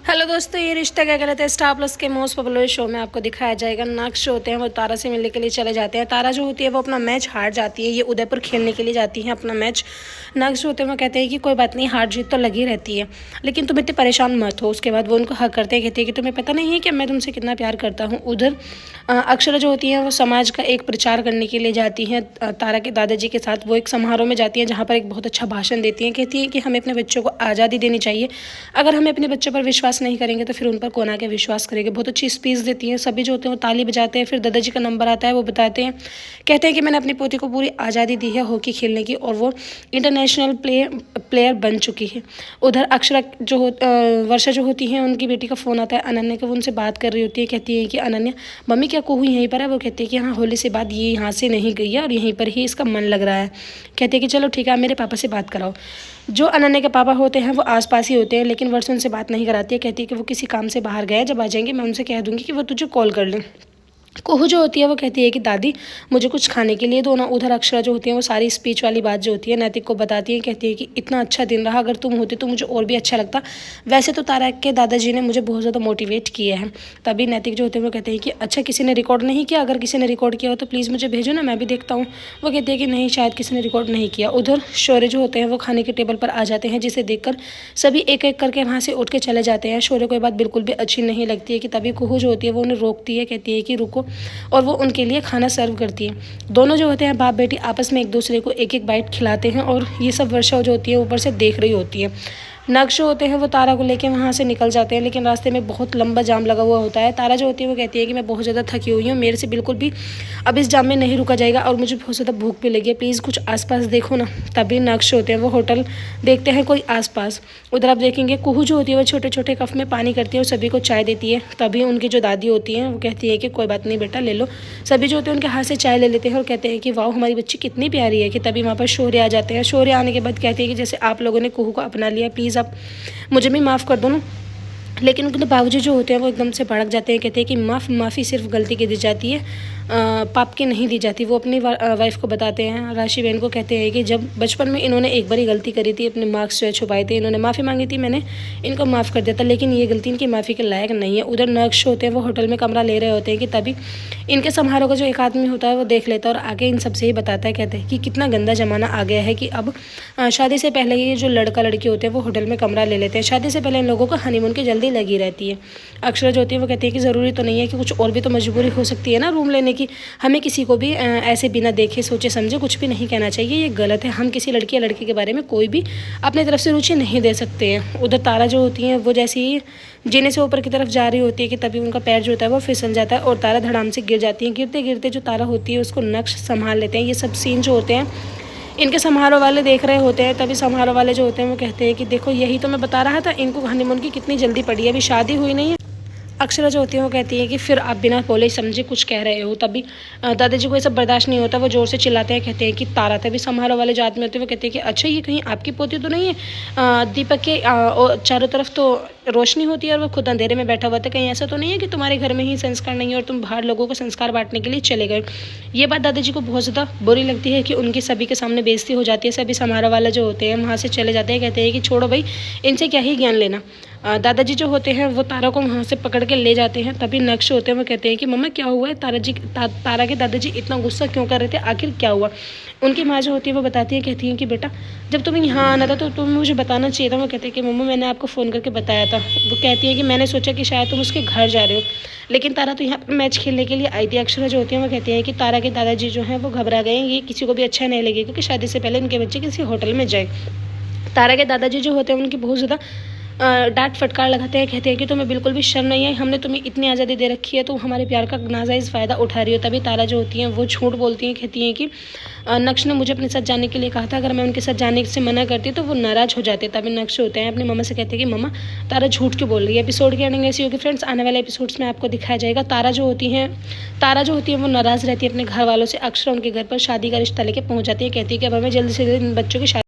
Hello दोस्तों, ये रिश्ता क्या कहलाता है स्टार प्लस के मोस्ट पॉपुलर शो में आपको दिखाया जाएगा। नक्श होते हैं वो तारा से मिलने के लिए चले जाते हैं। तारा जो होती है वो अपना मैच हार जाती है, ये उदयपुर खेलने के लिए जाती है अपना मैच। नक्श होते हैं वो कहते हैं कि कोई बात नहीं, हार जीत तो लगी रहती है, लेकिन तुम इतने परेशान मत हो। उसके बाद वो उनको हक करते हैं, कहते हैं कि तुम्हें पता नहीं है कि मैं तुमसे कितना प्यार करता हूँ। उधर अक्षरा जो होती है वो समाज का एक प्रचार करने के लिए जाती हैं तारा के दादाजी के साथ। वो एक समारोह में जाती हैं जहाँ पर एक बहुत अच्छा भाषण देती हैं। कहती हैं कि हमें अपने बच्चों को आज़ादी देनी चाहिए, अगर हमें अपने बच्चों पर विश्वास नहीं करेंगे तो फिर उन पर कौन आके विश्वास करेंगे। बहुत अच्छी स्पीच देती हैं। सभी जो होते हैं वो ताली बजाते हैं। फिर दादाजी का नंबर आता है, वो बताते हैं, कहते हैं कि मैंने अपनी पोती को पूरी आज़ादी दी है हॉकी खेलने की और वो इंटरनेशनल प्लेयर बन चुकी है। उधर अक्षरा जो वर्षा जो होती है उनकी बेटी का फ़ोन आता है अनन्या का, वो उनसे बात कर रही होती है। कहती है कि अनन्या मम्मी क्या कहूँ यहीं पर है। वो कहती है कि हाँ, होली से बाद ये यहाँ से नहीं गई है और यहीं पर ही इसका मन लग रहा है। कहती है कि चलो ठीक है, आप मेरे पापा से बात कराओ। जो अनन्या के पापा होते हैं वो आसपास ही होते हैं, लेकिन वर्षा उनसे बात नहीं कराती है। कहती है कि वो किसी काम से बाहर गए, जब आ जाएंगे मैं उनसे कह दूंगी कि वो तुझे कॉल कर लें। कोहू जो होती है वो कहती है कि दादी मुझे कुछ खाने के लिए दो ना। उधर अक्षरा जो होती है वो सारी स्पीच वाली बात जो होती है नैतिक को बताती है। कहती है कि इतना अच्छा दिन रहा, अगर तुम होती तो मुझे और भी अच्छा लगता। वैसे तो तारा के दादाजी ने मुझे बहुत ज़्यादा मोटिवेट किया है। तभी नैतिक जो होते हैं वो कहते हैं कि अच्छा किसी ने रिकॉर्ड नहीं किया, अगर किसी ने रिकॉर्ड किया हो तो प्लीज़ मुझे भेजो ना, मैं भी देखता हूँ। वो कहती है कि नहीं, शायद किसी ने रिकॉर्ड नहीं किया। उधर शौर्य जो होते हैं वो खाने के टेबल पर आ जाते हैं, जिसे देखकर सभी एक एक करके वहाँ से उठ के चले जाते हैं। शौर्य को ये बात बिल्कुल भी अच्छी नहीं लगती है कि तभी कुहू जो होती है वो उन्हें रोकती है, कहती है कि रुको, और वो उनके लिए खाना सर्व करती है। दोनों जो होते हैं बाप बेटी आपस में एक दूसरे को एक एक बाइट खिलाते हैं और ये सब वर्षा जो होती है ऊपर से देख रही होती है। नक्श होते हैं वो तारा को लेके वहाँ से निकल जाते हैं, लेकिन रास्ते में बहुत लंबा जाम लगा हुआ होता है। तारा जो होती है वो कहती है कि मैं बहुत ज़्यादा थकी हुई हूँ, मेरे से बिल्कुल भी अब इस जाम में नहीं रुका जाएगा और मुझे बहुत ज़्यादा भूख भी लगी है, प्लीज़ कुछ आसपास देखो ना। तभी नक्श होते हैं वो होटल देखते हैं कोई आसपास। उधर आप देखेंगे कुहू जो होती है वो छोटे छोटे कप में पानी करती है और सभी को चाय देती है। तभी उनकी जो दादी होती हैं वो कहती है कि कोई बात नहीं बेटा, ले लो। सभी जो होते हैं उनके हाथ से चाय ले लेते हैं और कहते हैं कि वाह हमारी बच्ची कितनी प्यारी है। कि तभी वहाँ पर शौर्य आ जाते हैं। शौर्य आने के बाद कहते हैं कि जैसे आप लोगों ने कुहू को अपना लिया, प्लीज़ आप मुझे भी माफ़ कर दो ना। लेकिन उनके बाबूजी जो होते हैं वो एकदम से भड़क जाते हैं। कहते हैं कि माफ़ी सिर्फ गलती की दी जाती है, पाप की नहीं दी जाती। वो अपनी वाइफ को बताते हैं, राशि बहन को कहते हैं कि जब बचपन में इन्होंने एक बार ही गलती करी थी, अपने मार्क्स जो है छुपाए थे, इन्होंने माफ़ी मांगी थी, मैंने इनको माफ़ कर दिया था, लेकिन ये गलती इनकी माफ़ी के लायक नहीं है। उधर नक्श होते हैं वो होटल में कमरा ले रहे होते हैं कि तभी इनके समारोह का जो एक आदमी होता है वो देख लेता है और आगे इन सबसे ही बताता है। कहते हैं कि कितना गंदा ज़माना आ गया है कि अब शादी से पहले ये जो लड़का लड़की होते हैं वो होटल में कमरा ले लेते हैं। शादी से पहले इन लोगों को हनीमून की जल्दी लगी रहती है। अक्षरा जो होती है वो कहती है कि ज़रूरी तो नहीं है, कि कुछ और भी तो मजबूरी हो सकती है ना रूम लेने की। हमें किसी को भी ऐसे बिना देखे सोचे समझे कुछ भी नहीं कहना चाहिए, ये गलत है। हम किसी लड़की या लड़के के बारे में कोई भी अपनी तरफ से रुचि नहीं दे सकते हैं। उधर तारा जो होती है वो जैसे ही जीने से ऊपर की तरफ जा रही होती है कि तभी उनका पैर जो होता है वो फिसल जाता है और तारा धड़ाम से गिर जाती है। गिरते गिरते जो तारा होती है उसको नक्श संभाल लेते हैं। ये सब सीन जो होते हैं इनके समारोह वाले देख रहे होते हैं। तभी समारोह वाले जो होते हैं वो कहते हैं कि देखो यही तो मैं बता रहा था, इनको हनीमून की कितनी जल्दी पड़ी है, अभी शादी हुई नहीं है। अक्षरा जो होती है वो कहती है कि फिर आप बिना बोले समझे कुछ कह रहे हो। तभी दादाजी को ये सब बर्दाश्त नहीं होता, वो ज़ोर से चिल्लाते हैं, कहते हैं कि तारा। तभी समारोह वाले जो आदमी होते हैं वो कहते हैं कि अच्छा ये कहीं आपकी पोती तो नहीं है, दीपक के चारों तरफ तो रोशनी होती है और वो खुद अंधेरे में बैठा हुआ था, कहीं ऐसा तो नहीं है कि तुम्हारे घर में ही संस्कार नहीं है और तुम बाहर लोगों को संस्कार बांटने के लिए चले गए। ये बात दादाजी को बहुत ज़्यादा बुरी लगती है कि उनकी सभी के सामने बेइज्जती हो जाती है। सभी समारोह वाले जो होते हैं वहाँ से चले जाते हैं, कहते हैं कि छोड़ो भाई, इनसे क्या ही ज्ञान लेना। दादाजी जो होते हैं वो तारा को वहाँ से पकड़ के ले जाते हैं। तभी नक्श होते हैं वो कहते हैं कि मम्मा क्या हुआ है, तारा के दादाजी इतना गुस्सा क्यों कर रहे थे, आखिर क्या हुआ। उनकी माँ जो होती है वो बताती है, कहती है कि बेटा जब तुम्हें यहाँ आना था तो तुम्हें मुझे बताना चाहिए था। वो कहते हैं कि मम्मा मैंने आपको फ़ोन करके बताया था। वो कहती है कि मैंने सोचा कि शायद तुम उसके घर जा रहे हो, लेकिन तारा तो यहाँ पर मैच खेलने के लिए आई थी। अक्षरा जो होती है वो कहती है कि तारा के दादाजी जो हैं वो घबरा गए, ये किसी को भी अच्छा नहीं लगेगा कि शादी से पहले इनके बच्चे किसी होटल में जाए। तारा के दादाजी जो होते हैं उनकी बहुत ज़्यादा डांट फटकार लगाते हैं। कहते हैं कि तुम्हें बिल्कुल भी शर्म नहीं है, हमने तुम्हें इतनी आज़ादी दे रखी है, तुम हमारे प्यार का नाजायज़ फ़ायदा उठा रही हो। तभी तारा जो होती हैं वो झूठ बोलती हैं, कहती हैं कि नक्श ने मुझे अपने साथ जाने के लिए कहा था, अगर मैं उनके साथ जाने से मना करती तो वो नाराज़ हो जाते। तभी नक्श होते हैं अपनी मम्मा से कहते हैं कि मम्मा तारा झूठ क्यों बोल रही है। एपिसोड की एंडिंग ऐसी होगी फ्रेंड्स, आने वाले एपिसोड्स में आपको दिखाया जाएगा। तारा जो होती है वो नाराज़ रहती है अपने घर वालों से। अक्षरा उनके घर पर शादी का रिश्ता लेके पहुँच जाती है, कहती है कि अब हमें जल्दी से जल्दी इन बच्चों की शादी